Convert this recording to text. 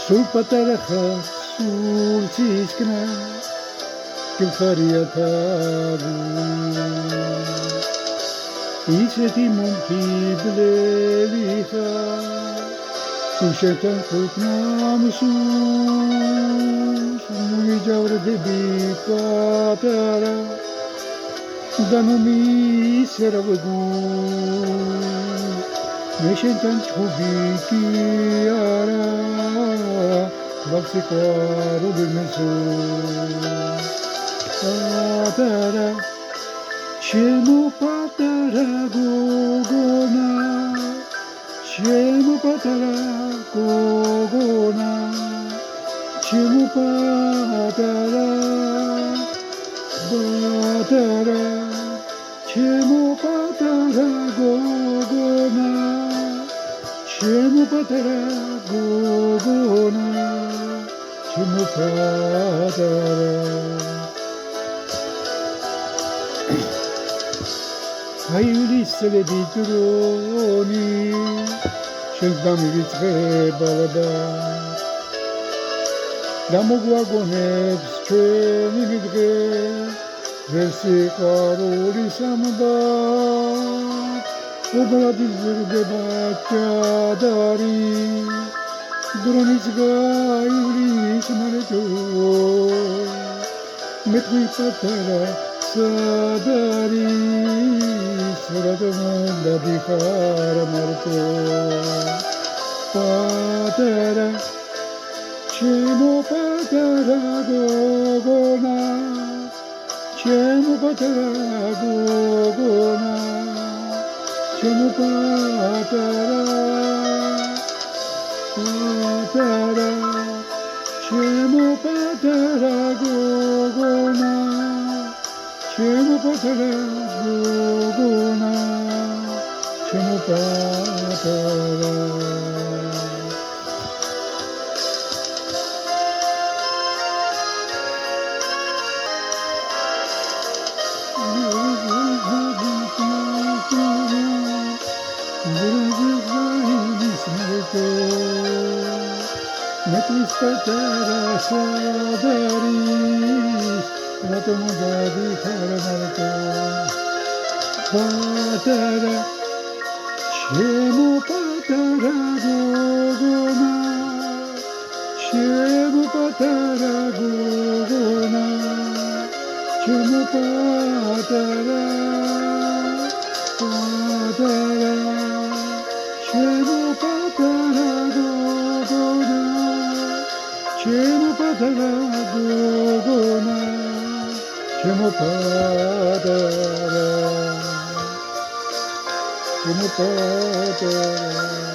სულ პატარა ხარ სულ ცისკნა გიხარია თავი ისეთი მომხიბლელი ხარ თუ შენთან ყოფნამ სულს მივიჯავრდები პატარა და მომისერვგო მე შენთან ჩხუბი კი არა ვაქსიყვარული მესო პატარა ჩემო პატარა გოგონა ჩემო პატარა გოგონა ჩემო პატარა პატარა ჩემო პატარა გოგონა ჩემო პატარა გოგონა ჩემო პატარა აივლისები დრონი შენს გამივიწყებავდა გამოგვაგონებს ჩვენი მიდღე ვერ სიყვარულის ამბა უბრალოდ იზრდება ჭადარი დრონის გაივლის მარეთო მე თქვი პატარა სად არის რადგან დიხარ მარტო პატარა ჩემო პატარა გოგონა ჩემო პატარა გოგონა ჩემო პატარა პატარა ჩემო პატარა გოგონა ჩემო პატარა გოგონა ჩემო პატარა მეტის პატარა სად არის რატომ დადიხარ მარტო პატარა ჩემო პატარა გოგონა ჩემო პატარა გოგონა ჩემო პატარა პატარა ჩემო პატარა გოგონა ჩემო პატარა გოგონა ჩემო პატარა ჩემო პატარა